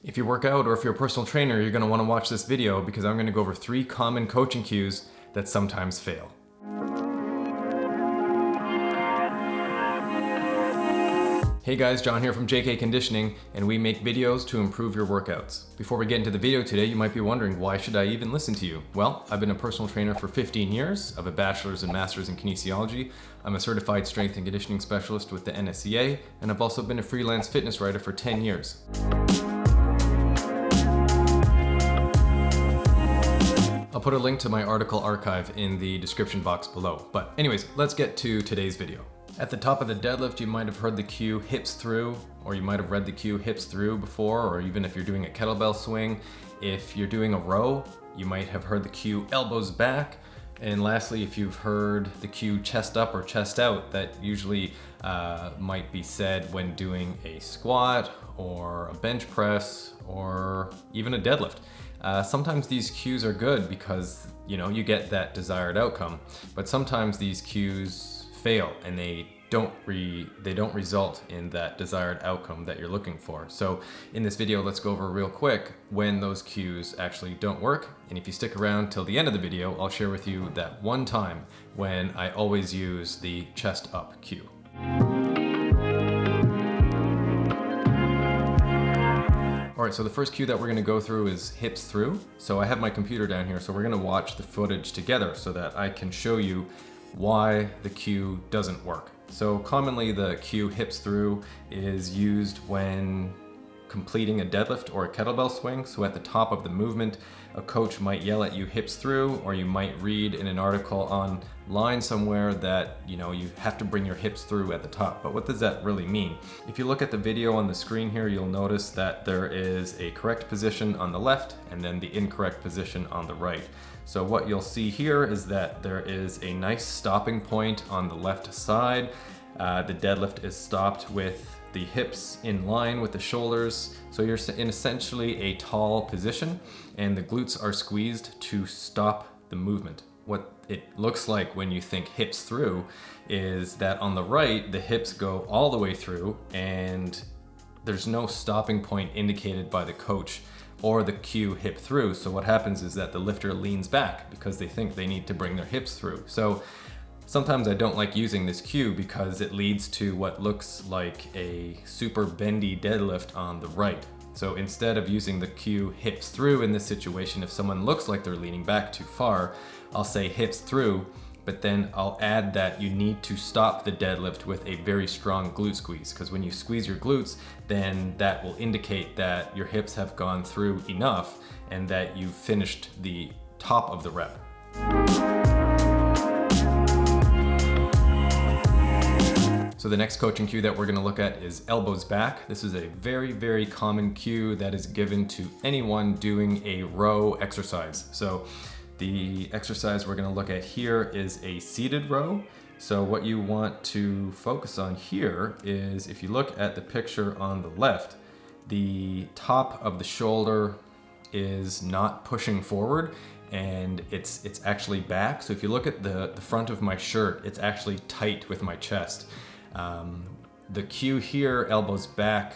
If you work out or if you're a personal trainer, you're going to want to watch this video because I'm going to go over 3 common coaching cues that sometimes fail. Hey guys, John here from JK Conditioning, and we make videos to improve your workouts. Before we get into the video today, you might be wondering, why should I even listen to you? Well, I've been a personal trainer for 15 years. I have a bachelor's and master's in kinesiology. I'm a certified strength and conditioning specialist with the NSCA, and I've also been a freelance fitness writer for 10 years. I'll put a link to my article archive in the description box below. But anyways, let's get to today's video. At the top of the deadlift, you might have heard the cue hips through, or you might have read the cue hips through before, or even if you're doing a kettlebell swing. If you're doing a row, you might have heard the cue elbows back. And lastly, if you've heard the cue chest up or chest out, that usually might be said when doing a squat or a bench press or even a deadlift. Sometimes these cues are good because you get that desired outcome, but sometimes these cues fail and they don't result in that desired outcome that you're looking for. So in this video, let's go over real quick when those cues actually don't work. And if you stick around till the end of the video, I'll share with you that one time when I always use the chest up cue. All right, so the first cue that we're gonna go through is hips through. So I have my computer down here, so we're gonna watch the footage together so that I can show you why the cue doesn't work. So commonly the cue hips through is used when completing a deadlift or a kettlebell swing. So at the top of the movement, a coach might yell at you hips through, or you might read in an article online somewhere that you have to bring your hips through at the top. But what does that really mean? If you look at the video on the screen here, you'll notice that there is a correct position on the left and then the incorrect position on the right. So what you'll see here is that there is a nice stopping point on the left side. The deadlift is stopped with the hips in line with the shoulders. So you're in essentially a tall position and the glutes are squeezed to stop the movement. What it looks like when you think hips through is that on the right, the hips go all the way through and there's no stopping point indicated by the coach or the cue hip through. So what happens is that the lifter leans back because they think they need to bring their hips through. So sometimes I don't like using this cue because it leads to what looks like a super bendy deadlift on the right. So instead of using the cue hips through in this situation, if someone looks like they're leaning back too far, I'll say hips through, but then I'll add that you need to stop the deadlift with a very strong glute squeeze, because when you squeeze your glutes, then that will indicate that your hips have gone through enough and that you've finished the top of the rep. So the next coaching cue that we're gonna look at is elbows back. This is a very, very common cue that is given to anyone doing a row exercise. So the exercise we're gonna look at here is a seated row. So what you want to focus on here is, if you look at the picture on the left, the top of the shoulder is not pushing forward and it's actually back. So if you look at the front of my shirt, it's actually tight with my chest. The cue here, elbows back,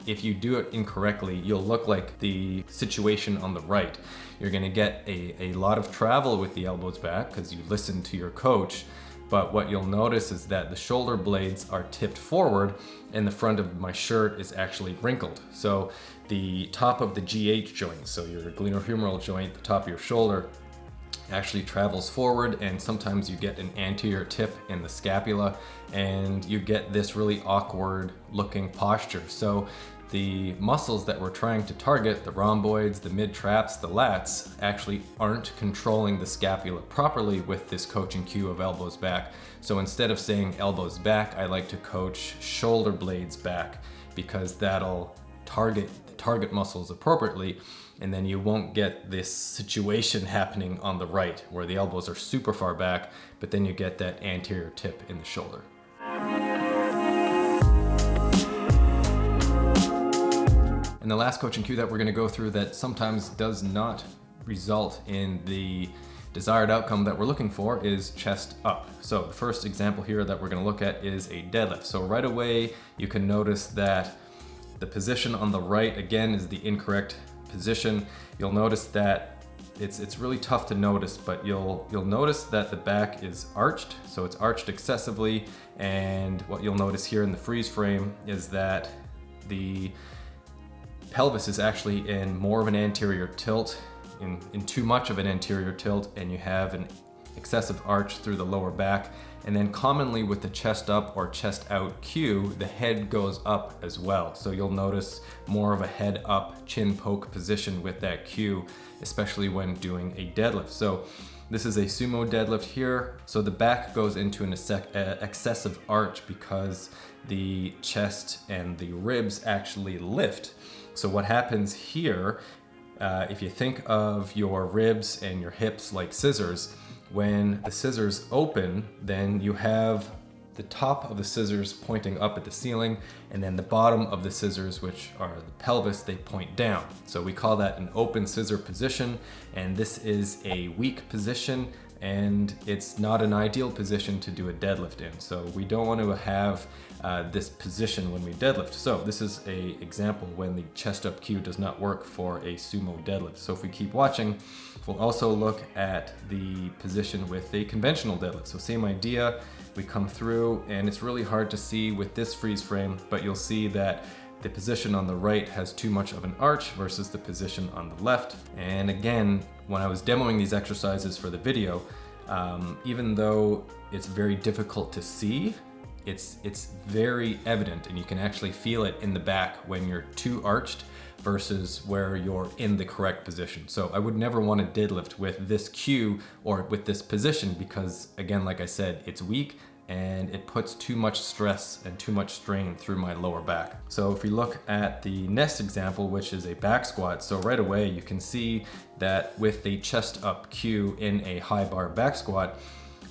if you do it incorrectly, you'll look like the situation on the right. You're gonna get a lot of travel with the elbows back because you listen to your coach, but what you'll notice is that the shoulder blades are tipped forward and the front of my shirt is actually wrinkled. So the top of the GH joint, so your glenohumeral joint, the top of your shoulder, actually travels forward, and sometimes you get an anterior tip in the scapula and you get this really awkward looking posture. So the muscles that we're trying to target, the rhomboids, the mid-traps, the lats, actually aren't controlling the scapula properly with this coaching cue of elbows back. So instead of saying elbows back, I like to coach shoulder blades back because that'll target the target muscles appropriately, and then you won't get this situation happening on the right where the elbows are super far back, but then you get that anterior tip in the shoulder. And the last coaching cue that we're gonna go through that sometimes does not result in the desired outcome that we're looking for is chest up. So the first example here that we're gonna look at is a deadlift. So right away, you can notice that The position on the right, again, is the incorrect position. You'll notice that it's really tough to notice, but you'll notice that the back is arched, so it's arched excessively. And what you'll notice here in the freeze frame is that the pelvis is actually in more of an anterior tilt, in too much of an anterior tilt, and you have an excessive arch through the lower back. And then commonly with the chest up or chest out cue, the head goes up as well. So you'll notice more of a head up, chin poke position with that cue, especially when doing a deadlift. So this is a sumo deadlift here. So the back goes into an excessive arch because the chest and the ribs actually lift. So what happens here, if you think of your ribs and your hips like scissors, when the scissors open, then you have the top of the scissors pointing up at the ceiling, and then the bottom of the scissors, which are the pelvis, they point down. So we call that an open scissor position, and this is a weak position, and it's not an ideal position to do a deadlift in. So we don't want to have this position when we deadlift. So this is an example when the chest up cue does not work for a sumo deadlift. So if we keep watching, we'll also look at the position with a conventional deadlift. So same idea, we come through, and it's really hard to see with this freeze frame, but you'll see that the position on the right has too much of an arch versus the position on the left. And again, when I was demoing these exercises for the video, even though it's very difficult to see, it's very evident, and you can actually feel it in the back when you're too arched versus where you're in the correct position. So I would never want to deadlift with this cue or with this position because, again, like I said, it's weak and it puts too much stress and too much strain through my lower back. So if we look at the next example, which is a back squat, so right away you can see that with the chest up cue in a high bar back squat,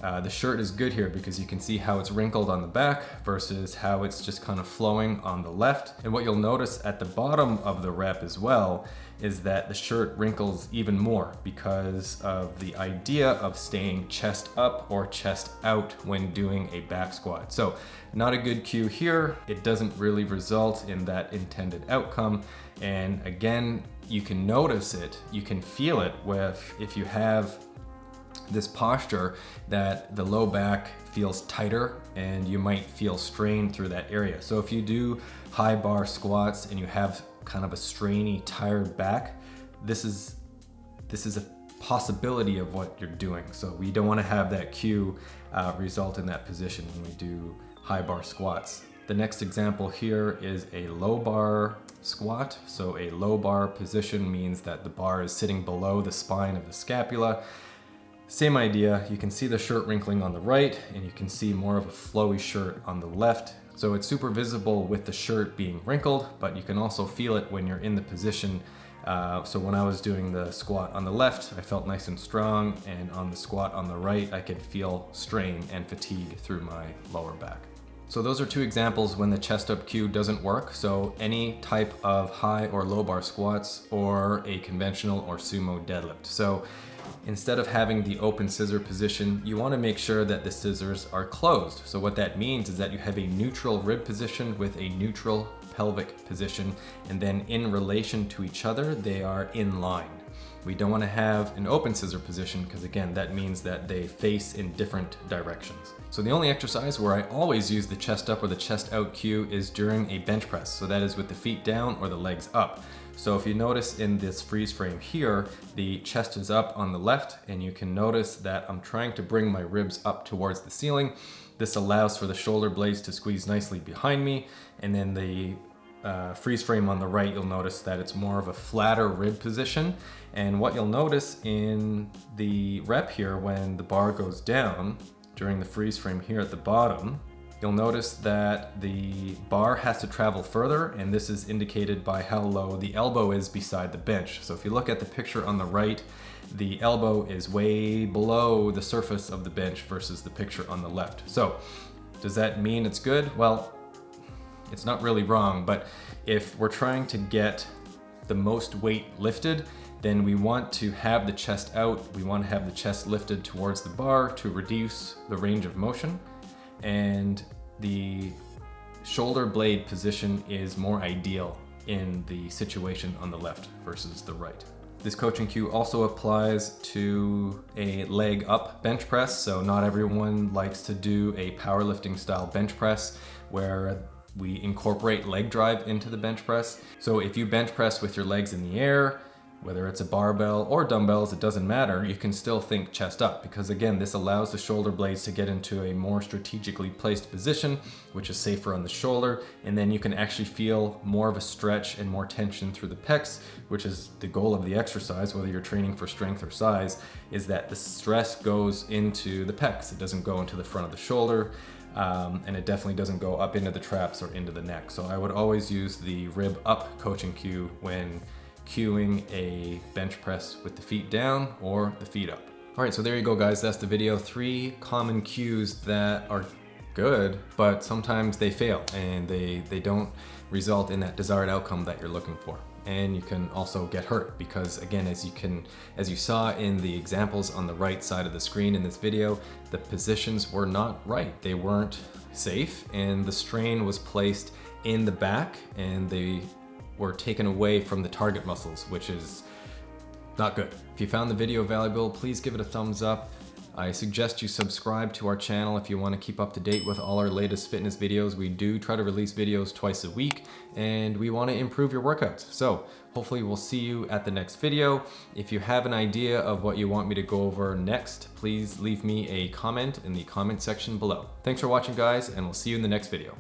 the shirt is good here because you can see how it's wrinkled on the back versus how it's just kind of flowing on the left. And what you'll notice at the bottom of the rep as well is that the shirt wrinkles even more because of the idea of staying chest up or chest out when doing a back squat. So not a good cue here. It doesn't really result in that intended outcome. And again, you can notice it, you can feel it if you have this posture that the low back feels tighter and you might feel strain through that area. So if you do high bar squats and you have kind of a strainy, tired back, this is a possibility of what you're doing. So we don't want to have that cue result in that position when we do high bar squats. The next example here is a low bar squat. So a low bar position means that the bar is sitting below the spine of the scapula. Same idea, you can see the shirt wrinkling on the right and you can see more of a flowy shirt on the left. So it's super visible with the shirt being wrinkled, but you can also feel it when you're in the position. So when I was doing the squat on the left, I felt nice and strong, and on the squat on the right, I could feel strain and fatigue through my lower back. So those are two examples when the chest up cue doesn't work. So any type of high or low bar squats or a conventional or sumo deadlift. So instead of having the open scissor position, you want to make sure that the scissors are closed. So what that means is that you have a neutral rib position with a neutral pelvic position, and then in relation to each other, they are in line. We don't want to have an open scissor position because, again, that means that they face in different directions. So the only exercise where I always use the chest up or the chest out cue is during a bench press. So that is with the feet down or the legs up. So if you notice in this freeze frame here, the chest is up on the left, and you can notice that I'm trying to bring my ribs up towards the ceiling. This allows for the shoulder blades to squeeze nicely behind me. And then the freeze frame on the right, you'll notice that it's more of a flatter rib position. And what you'll notice in the rep here, when the bar goes down during the freeze frame here at the bottom, you'll notice that the bar has to travel further, and this is indicated by how low the elbow is beside the bench. So if you look at the picture on the right, the elbow is way below the surface of the bench versus the picture on the left. So does that mean it's good? Well, it's not really wrong, but if we're trying to get the most weight lifted, then we want to have the chest out. We want to have the chest lifted towards the bar to reduce the range of motion. And the shoulder blade position is more ideal in the situation on the left versus the right. This coaching cue also applies to a leg up bench press. So not everyone likes to do a powerlifting style bench press where we incorporate leg drive into the bench press. So if you bench press with your legs in the air, whether it's a barbell or dumbbells, it doesn't matter, you can still think chest up, because again, this allows the shoulder blades to get into a more strategically placed position, which is safer on the shoulder, and then you can actually feel more of a stretch and more tension through the pecs, which is the goal of the exercise, whether you're training for strength or size, is that the stress goes into the pecs. It doesn't go into the front of the shoulder, and it definitely doesn't go up into the traps or into the neck. So I would always use the rib up coaching cue when cueing a bench press with the feet down or the feet up. All right, so there you go, guys. That's the video. 3 common cues that are good, but sometimes they fail and they don't result in that desired outcome that you're looking for. And you can also get hurt because, again, as you saw in the examples on the right side of the screen in this video, the positions were not right. They weren't safe, and the strain was placed in the back, and they were taken away from the target muscles, which is not good. If you found the video valuable, please give it a thumbs up. I suggest you subscribe to our channel if you want to keep up to date with all our latest fitness videos. We do try to release videos twice a week, and we want to improve your workouts. So hopefully we'll see you at the next video. If you have an idea of what you want me to go over next, please leave me a comment in the comment section below. Thanks for watching, guys, and we'll see you in the next video.